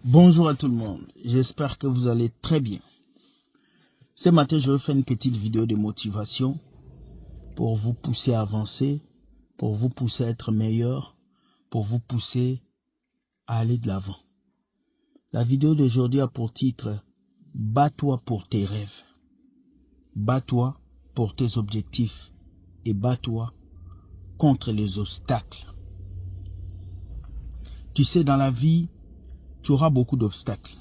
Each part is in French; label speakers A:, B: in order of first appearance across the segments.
A: Bonjour à tout le monde, j'espère que vous allez très bien. Ce matin, je vais faire une petite vidéo de motivation pour vous pousser à avancer, pour vous pousser à être meilleur, pour vous pousser à aller de l'avant. La vidéo d'aujourd'hui a pour titre « Bats-toi pour tes rêves ». Bats-toi pour tes objectifs et bats-toi contre les obstacles. Tu sais, dans la vie, tu auras beaucoup d'obstacles.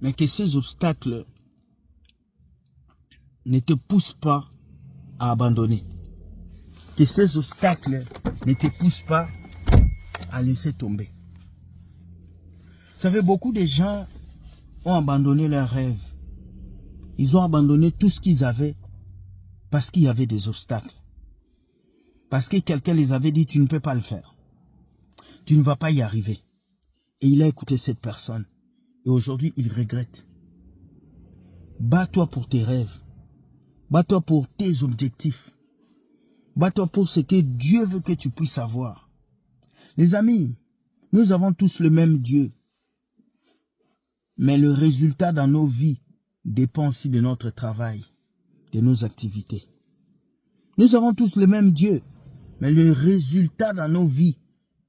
A: Mais que ces obstacles ne te poussent pas à abandonner. Que ces obstacles ne te poussent pas à laisser tomber. Vous savez, beaucoup de gens ont abandonné leurs rêves. Ils ont abandonné tout ce qu'ils avaient parce qu'il y avait des obstacles. Parce que quelqu'un les avait dit, tu ne peux pas le faire. Tu ne vas pas y arriver. Et il a écouté cette personne. Et aujourd'hui, il regrette. Bats-toi pour tes rêves. Bats-toi pour tes objectifs. Bats-toi pour ce que Dieu veut que tu puisses avoir. Les amis, nous avons tous le même Dieu. Mais le résultat dans nos vies dépend aussi de notre travail, de nos activités. Nous avons tous le même Dieu. Mais le résultat dans nos vies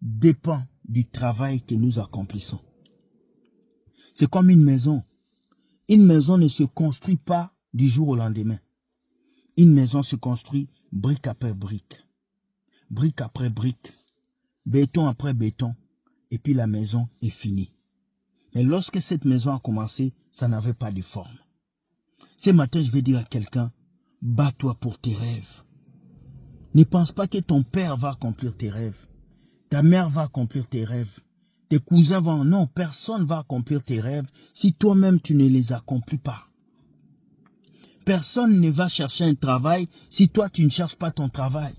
A: dépend du travail que nous accomplissons. C'est comme une maison. Une maison ne se construit pas du jour au lendemain. Une maison se construit brique après brique. Brique après brique. Béton après béton. Et puis la maison est finie. Mais lorsque cette maison a commencé, ça n'avait pas de forme. Ce matin, je vais dire à quelqu'un, bats-toi pour tes rêves. Ne pense pas que ton père va accomplir tes rêves. Ta mère va accomplir tes rêves. Tes cousins vont... Non, personne ne va accomplir tes rêves si toi-même tu ne les accomplis pas. Personne ne va chercher un travail si toi tu ne cherches pas ton travail.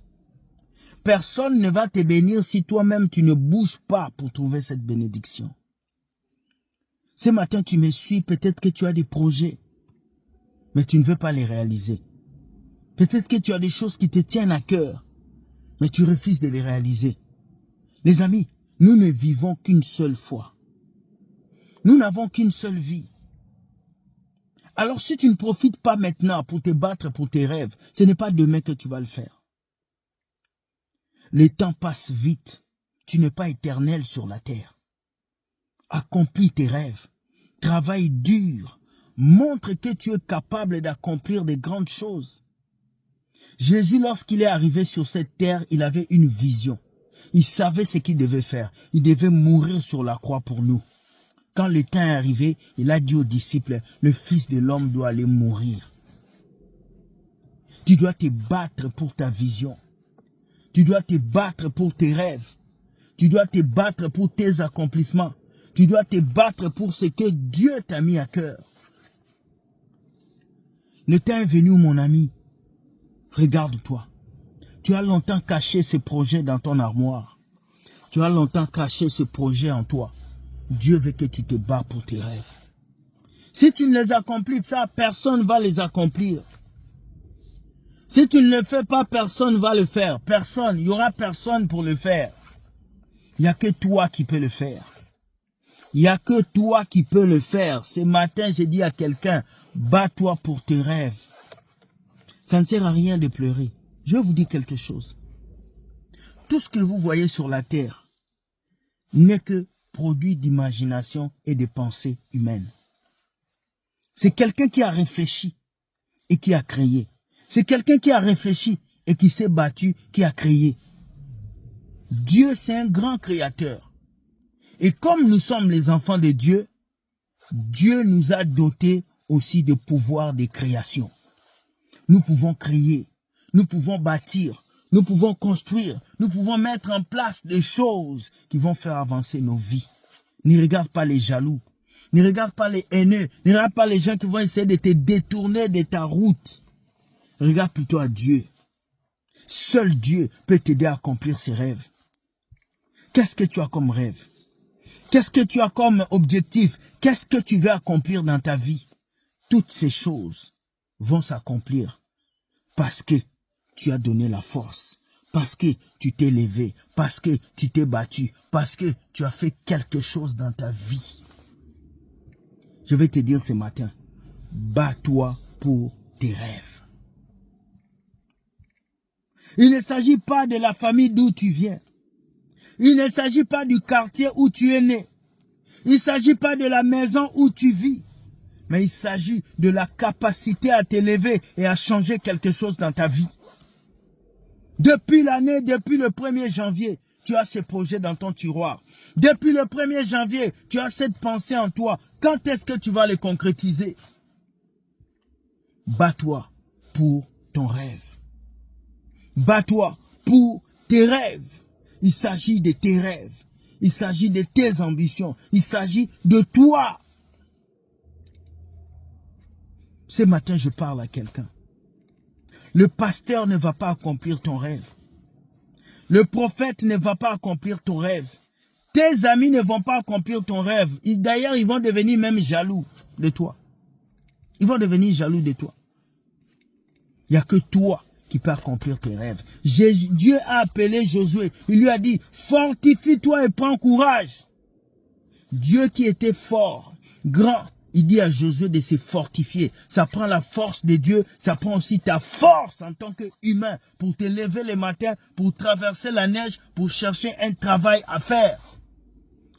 A: Personne ne va te bénir si toi-même tu ne bouges pas pour trouver cette bénédiction. Ce matin tu me suis, peut-être que tu as des projets, mais tu ne veux pas les réaliser. Peut-être que tu as des choses qui te tiennent à cœur, mais tu refuses de les réaliser. Les amis, nous ne vivons qu'une seule fois. Nous n'avons qu'une seule vie. Alors si tu ne profites pas maintenant pour te battre pour tes rêves, ce n'est pas demain que tu vas le faire. Le temps passe vite. Tu n'es pas éternel sur la terre. Accomplis tes rêves. Travaille dur. Montre que tu es capable d'accomplir de grandes choses. Jésus, lorsqu'il est arrivé sur cette terre, il avait une vision. Il savait ce qu'il devait faire. Il devait mourir sur la croix pour nous. Quand le temps est arrivé, il a dit aux disciples, le Fils de l'homme doit aller mourir. Tu dois te battre pour ta vision. Tu dois te battre pour tes rêves. Tu dois te battre pour tes accomplissements. Tu dois te battre pour ce que Dieu t'a mis à cœur. Le temps est venu, mon ami. Regarde-toi. Tu as longtemps caché ce projet dans ton armoire. Tu as longtemps caché ce projet en toi. Dieu veut que tu te bats pour tes rêves. Si tu ne les accomplis pas, personne ne va les accomplir. Si tu ne le fais pas, personne ne va le faire. Personne. Il n'y aura personne pour le faire. Il n'y a que toi qui peux le faire. Il n'y a que toi qui peux le faire. Ce matin, j'ai dit à quelqu'un, bats-toi pour tes rêves. Ça ne sert à rien de pleurer. Je vais vous dire quelque chose. Tout ce que vous voyez sur la terre n'est que produit d'imagination et de pensée humaine. C'est quelqu'un qui a réfléchi et qui a créé. C'est quelqu'un qui a réfléchi et qui s'est battu, qui a créé. Dieu, c'est un grand créateur. Et comme nous sommes les enfants de Dieu, Dieu nous a dotés aussi de pouvoir de création. Nous pouvons créer, nous pouvons bâtir, nous pouvons construire, nous pouvons mettre en place des choses qui vont faire avancer nos vies. Ne regarde pas les jaloux, ne regarde pas les haineux, ne regarde pas les gens qui vont essayer de te détourner de ta route. Regarde plutôt à Dieu. Seul Dieu peut t'aider à accomplir ses rêves. Qu'est-ce que tu as comme rêve? Qu'est-ce que tu as comme objectif? Qu'est-ce que tu veux accomplir dans ta vie? Toutes ces choses vont s'accomplir parce que tu as donné la force, parce que tu t'es levé, parce que tu t'es battu, parce que tu as fait quelque chose dans ta vie. Je vais te dire ce matin, bats-toi pour tes rêves. Il ne s'agit pas de la famille d'où tu viens. Il ne s'agit pas du quartier où tu es né. Il ne s'agit pas de la maison où tu vis. Mais il s'agit de la capacité à t'élever et à changer quelque chose dans ta vie. Depuis l'année, depuis le 1er janvier, tu as ces projets dans ton tiroir. Depuis le 1er janvier, tu as cette pensée en toi. Quand est-ce que tu vas les concrétiser? Bats-toi pour ton rêve. Bats-toi pour tes rêves. Il s'agit de tes rêves. Il s'agit de tes ambitions. Il s'agit de toi. Ce matin, je parle à quelqu'un. Le pasteur ne va pas accomplir ton rêve. Le prophète ne va pas accomplir ton rêve. Tes amis ne vont pas accomplir ton rêve. D'ailleurs, ils vont devenir même jaloux de toi. Ils vont devenir jaloux de toi. Il n'y a que toi qui peux accomplir tes rêves. Dieu a appelé Josué. Il lui a dit, fortifie-toi et prends courage. Dieu qui était fort, grand, il dit à Josué de se fortifier. Ça prend la force de Dieu, ça prend aussi ta force en tant qu'humain pour te lever le matin, pour traverser la neige, pour chercher un travail à faire.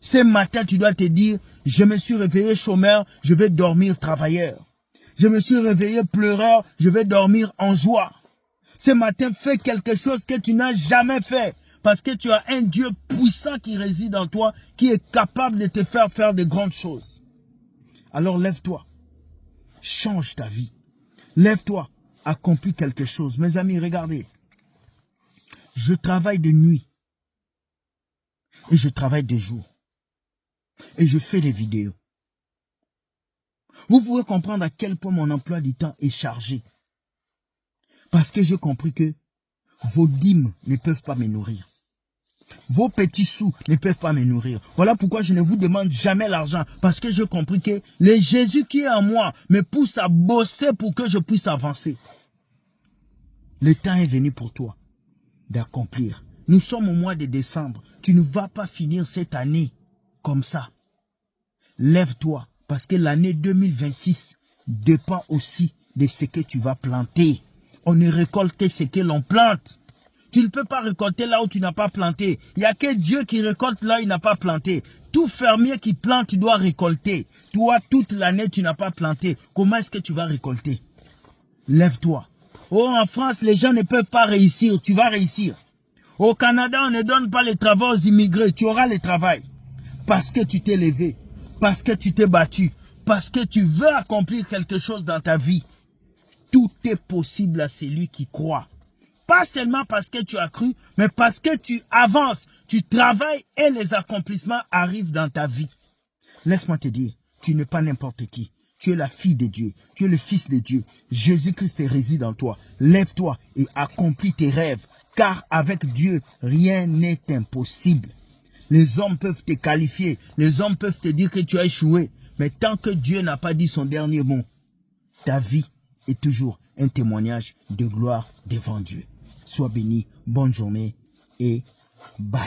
A: Ce matin, tu dois te dire, je me suis réveillé chômeur, je vais dormir travailleur. Je me suis réveillé pleureur, je vais dormir en joie. Ce matin, fais quelque chose que tu n'as jamais fait. Parce que tu as un Dieu puissant qui réside en toi, qui est capable de te faire faire de grandes choses. Alors lève-toi, change ta vie. Lève-toi, accomplis quelque chose. Mes amis, regardez. Je travaille de nuit. Et je travaille de jour. Et je fais des vidéos. Vous pouvez comprendre à quel point mon emploi du temps est chargé. Parce que j'ai compris que vos dîmes ne peuvent pas me nourrir. Vos petits sous ne peuvent pas me nourrir. Voilà pourquoi je ne vous demande jamais l'argent. Parce que j'ai compris que le Jésus qui est en moi me pousse à bosser pour que je puisse avancer. Le temps est venu pour toi d'accomplir. Nous sommes au mois de décembre. Tu ne vas pas finir cette année comme ça. Lève-toi parce que l'année 2026 dépend aussi de ce que tu vas planter. On ne récolte que ce que l'on plante. Tu ne peux pas récolter là où tu n'as pas planté. Il n'y a que Dieu qui récolte là où il n'a pas planté. Tout fermier qui plante, tu dois récolter. Toi, toute l'année, tu n'as pas planté. Comment est-ce que tu vas récolter? Lève-toi. Oh, en France, les gens ne peuvent pas réussir. Tu vas réussir. Au Canada, on ne donne pas les travaux aux immigrés. Tu auras le travail. Parce que tu t'es levé. Parce que tu t'es battu. Parce que tu veux accomplir quelque chose dans ta vie. Tout est possible à celui qui croit. Pas seulement parce que tu as cru, mais parce que tu avances, tu travailles et les accomplissements arrivent dans ta vie. Laisse-moi te dire, tu n'es pas n'importe qui. Tu es la fille de Dieu, tu es le fils de Dieu. Jésus-Christ réside en toi. Lève-toi et accomplis tes rêves, car avec Dieu, rien n'est impossible. Les hommes peuvent te qualifier, les hommes peuvent te dire que tu as échoué, mais tant que Dieu n'a pas dit son dernier mot, ta vie est toujours un témoignage de gloire devant Dieu. Sois béni, bonne journée et bye.